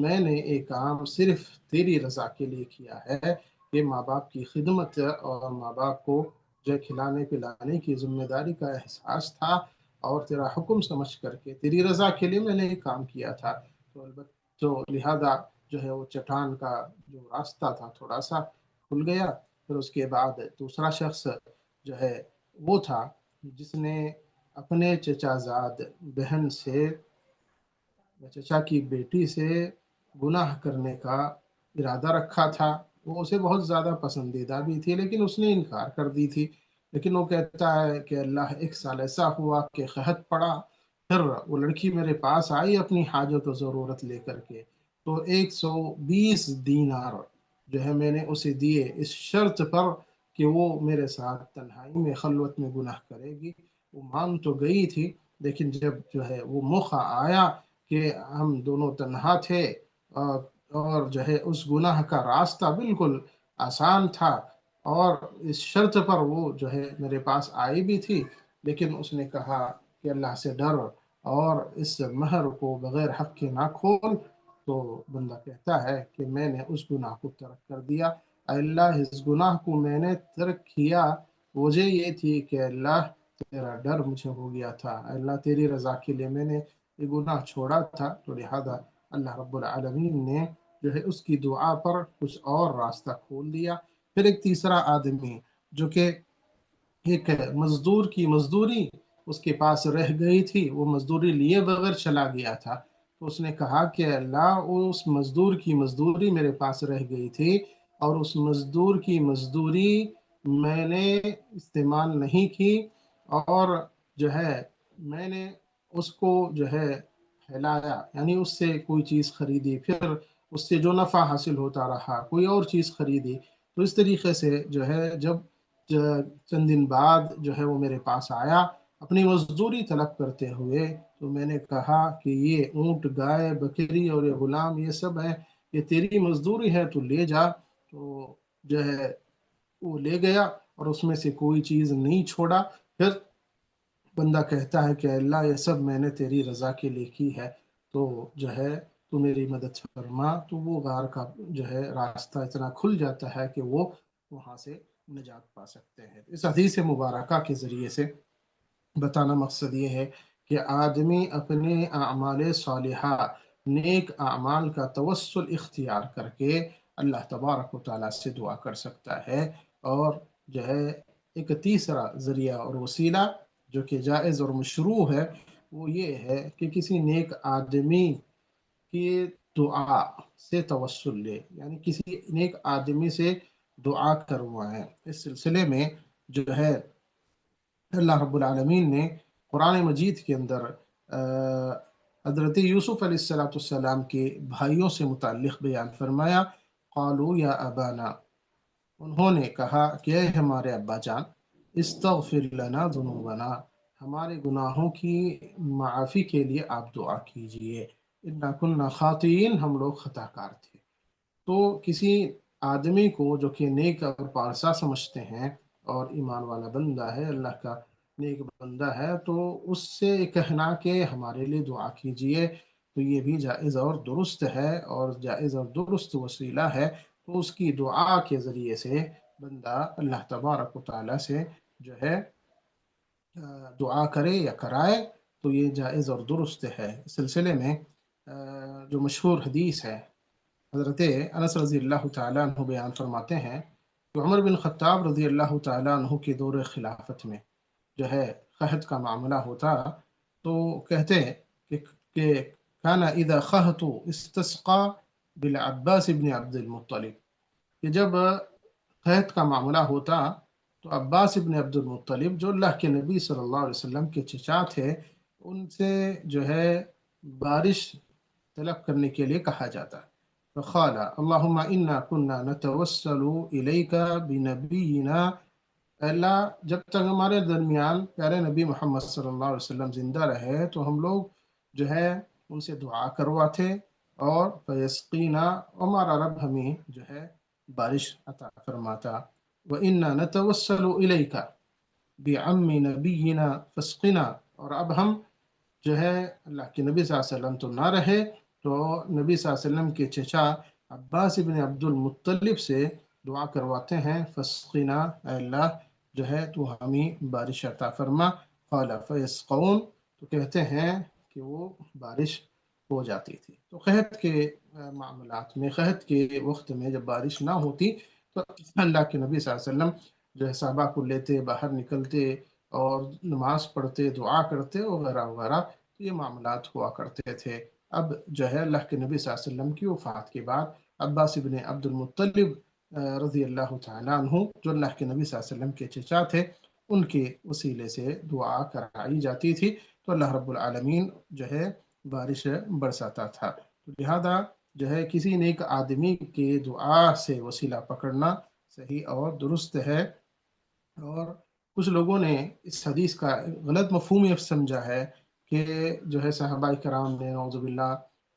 میں نے ایک کام صرف تیری رضا کے لیے کیا ہے، کہ ماں باپ کی خدمت اور ماں باپ کو جو کھلانے پلانے کی ذمہ داری کا احساس تھا، اور تیرا حکم سمجھ کر کے تیری رضا کے لیے میں نے ایک کام کیا تھا، تو لہذا جو ہے وہ چٹان کا جو راستہ تھا تھوڑا سا کھل گیا۔ پھر اس کے بعد دوسرا شخص جو ہے وہ تھا جس نے اپنے چچا زاد بہن سے، چچا کی بیٹی سے گناہ کرنے کا ارادہ رکھا تھا، وہ اسے بہت زیادہ پسندیدہ بھی تھی لیکن اس نے انکار کر دی تھی، لیکن وہ کہتا ہے کہ اللہ، ایک سال ایسا ہوا کہ قحط پڑا، پھر وہ لڑکی میرے پاس آئی اپنی حاجت و ضرورت لے کر کے، تو 120 دینار جو ہے میں نے اسے دیے اس شرط پر کہ وہ میرے ساتھ تنہائی میں خلوت میں گناہ کرے گی۔ وہ مان تو گئی تھی، لیکن جب جو ہے وہ موقع آیا کہ ہم دونوں تنہا تھے، اور جو ہے اس گناہ کا راستہ بالکل آسان تھا، اور اس شرط پر وہ جو ہے میرے پاس آئی بھی تھی، لیکن اس نے کہا کہ اللہ سے ڈر اور اس مہر کو بغیر حق کے نہ کھول، تو بندہ کہتا ہے کہ میں نے اس گناہ کو ترک کر دیا۔ اللہ، اس گناہ کو میں نے ترک کیا، وجہ یہ تھی کہ اللہ، تیرا ڈر مجھے ہو گیا تھا، اللہ تیری رضا کے لیے میں نے یہ گناہ چھوڑا تھا، تو لہذا اللہ رب العالمین نے جو ہے اس کی دعا پر کچھ اور راستہ کھول دیا۔ پھر ایک تیسرا آدمی جو کہ ایک مزدور کی مزدوری اس کے پاس رہ گئی تھی، وہ مزدوری لیے بغیر چلا گیا تھا، تو اس نے کہا کہ اللہ، اس مزدور کی مزدوری میرے پاس رہ گئی تھی، اور اس مزدور کی مزدوری میں نے استعمال نہیں کی، اور جو ہے میں نے اس کو جو ہے پھیلایا، یعنی اس سے کوئی چیز خریدی، پھر اس سے جو نفع حاصل ہوتا رہا کوئی اور چیز خریدی، تو اس طریقے سے جو ہے جب چند دن بعد جو ہے وہ میرے پاس آیا اپنی مزدوری طلب کرتے ہوئے، تو میں نے کہا کہ یہ اونٹ، گائے، بکری اور یہ غلام، یہ سب ہے، یہ تیری مزدوری ہے، تو لے جا۔ تو جو ہے وہ لے گیا اور اس میں سے کوئی چیز نہیں چھوڑا۔ پھر بندہ کہتا ہے کہ اللہ، یہ سب میں نے تیری رضا کے لیے کی ہے، تو جو ہے تو میری مدد فرما، تو وہ غار کا جو ہے راستہ اتنا کھل جاتا ہے کہ وہ وہاں سے نجات پا سکتے ہیں۔ اس حدیث مبارکہ کے ذریعے سے بتانا مقصد یہ ہے کہ آدمی اپنے اعمال صالحہ، نیک اعمال کا توسل اختیار کر کے اللہ تبارک و تعالیٰ سے دعا کر سکتا ہے، اور جو ہے ایک تیسرا ذریعہ اور وسیلہ جو کہ جائز اور مشروع ہے، وہ یہ ہے کہ کسی نیک آدمی کی دعا سے توسل لے، یعنی کسی نیک آدمی سے دعا کروائیں۔ اس سلسلے میں جو ہے اللہ رب العالمین نے قرآن مجید کے اندر حضرت یوسف علیہ السلام کے بھائیوں سے متعلق بیان فرمایا، قالوا یا ابانا، انہوں نے کہا کہ اے ہمارے ابا جان، استغفر لنا ذنوبنا، ہمارے گناہوں کی معافی کے لیے آپ دعا کیجئے، انا کننا خاطئین، ہم لوگ خطا کار تھے۔ تو کسی آدمی کو جو کہ نیک اور پارسا سمجھتے ہیں اور ایمان والا بندہ ہے، اللہ کا نیک بندہ ہے، تو اس سے کہنا کہ ہمارے لیے دعا کیجئے، تو یہ بھی جائز اور درست ہے، اور جائز اور درست وسیلہ ہے۔ تو اس کی دعا کے ذریعے سے بندہ اللہ تبارک و تعالیٰ سے جو ہے دعا کرے یا کرائے، تو یہ جائز اور درست ہے۔ اس سلسلے میں جو مشہور حدیث ہے، حضرت انس رضی اللہ تعالیٰ عنہ بیان فرماتے ہیں کہ عمر بن خطاب رضی اللہ تعالیٰ عنہ کے دور خلافت میں جو ہے قحط کا معاملہ ہوتا، تو کہتے ہیں کہ کان اذا قحط استسقى بالعباس بن عبد المطلب، کہ جب قحط کا معاملہ ہوتا تو عباس ابن عبد المطلب جو اللہ کے نبی صلی اللہ علیہ وسلم کے چچا تھے، ان سے جو ہے بارش طلب کرنے کے لیے کہا جاتا۔ فقال اللهم انا كنا نتوسل اليك بنبينا، اللہ جب تک ہمارے درمیان پیارے نبی محمد صلی اللہ علیہ وسلم زندہ رہے تو ہم لوگ جو ہے ان سے دعا کرواتے، اور فیسقینا، ہمارا رب ہمیں جو ہے بارش عطا فرماتا۔ وَإِنَّا نَتَوَسَّلُ إِلَيْكَ بِعَمِّ نَبِيِّنَا فَاسْقِنَا، اور اب ہم جو ہے اللہ کے نبی صلی اللہ علیہ وسلم تو نہ رہے، تو نبی صلی اللہ علیہ وسلم کے چچا عباس ابن عبد المطلب سے دعا کرواتے ہیں، فسقنا، اے اللہ جو ہے تو ہمیں بارش عطا فرما۔ قال فیسقون، تو کہتے ہیں کہ وہ بارش ہو جاتی تھی۔ تو قحط کے معاملات میں، قحط کے وقت میں جب بارش نہ ہوتی تو اللہ کے نبی صلی اللہ علیہ وسلم جو ہے صحابہ کو لیتے، باہر نکلتے اور نماز پڑھتے، دعا کرتے وغیرہ وغیرہ، تو یہ معاملات ہوا کرتے تھے۔ اب جو ہے اللہ کے نبی صلی اللہ علیہ وسلم کی وفات کے بعد عباس ابن عبد المطلب رضی اللہ تعالیٰ عنہ، جو اللہ کے نبی صلی اللہ علیہ وسلم کے چچا تھے، ان کے وسیلے سے دعا کرائی جاتی تھی، تو اللہ رب العالمین جو ہے بارش برساتا تھا۔ تو لہذا جو ہے کسی نیک آدمی کے دعا سے وسیلہ پکڑنا صحیح اور درست ہے۔ اور کچھ لوگوں نے اس حدیث کا غلط مفہوم یہ سمجھا ہے کہ جو ہے صحابہ کرام نے نعوذ باللہ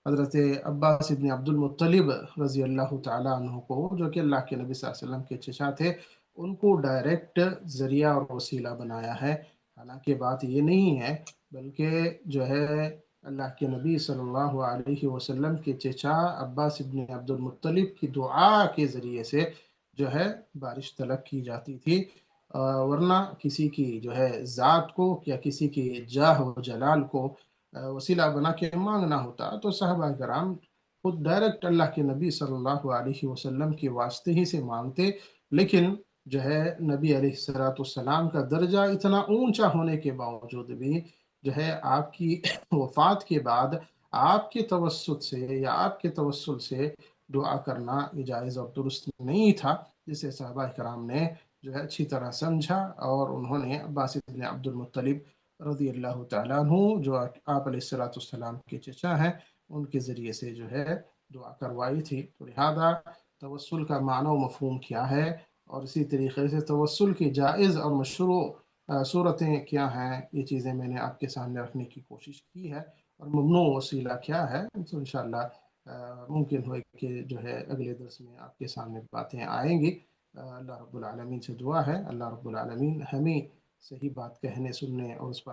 حضرت عباس ابن عبد المطلب رضی اللہ تعالیٰ عنہ کو، جو کہ اللہ کے نبی صلی اللہ علیہ وسلم کے چچا تھے، ان کو ڈائریکٹ ذریعہ اور وسیلہ بنایا ہے۔ حالانکہ بات یہ نہیں ہے، بلکہ جو ہے اللہ کے نبی صلی اللہ علیہ وسلم کے چچا عباس ابن عبد المطلب کی دعا کے ذریعے سے جو ہے بارش طلب کی جاتی تھی، ورنہ کسی کی جو ہے ذات کو یا کسی کی جاہ و جلال کو وسیلہ بنا کے مانگنا ہوتا تو صحابہ کرام خود ڈائریکٹ اللہ کے نبی صلی اللہ علیہ وسلم کے واسطے ہی سے مانگتے۔ لیکن جو ہے نبی علیہ الصلوۃ والسلام کا درجہ اتنا اونچا ہونے کے باوجود بھی جو ہے آپ کی وفات کے بعد آپ کے توسط سے یا آپ کے توسل سے دعا کرنا جائز اور درست نہیں تھا، جسے صحابہ کرام نے جو ہے اچھی طرح سمجھا، اور انہوں نے عباس بن عبد المطلب رضی اللہ تعالیٰ عنہ، جو آپ علیہ الصلوۃ والسلام کے چچا ہیں، ان کے ذریعے سے جو ہے دعا کروائی تھی۔ تو لہذا توسل کا معنی و مفہوم کیا ہے، اور اسی طریقے سے توسل کی جائز اور مشروع صورتیں کیا ہیں، یہ چیزیں میں نے آپ کے سامنے رکھنے کی کوشش کی ہے، اور ممنوع وسیلہ کیا ہے، تو انشاءاللہ ممکن ہوئے کہ جو ہے اگلے درس میں آپ کے سامنے باتیں آئیں گی۔ اللہ رب العالمین سے دعا ہے اللہ رب العالمین ہمیں صحیح بات کہنے، سننے اور اس پر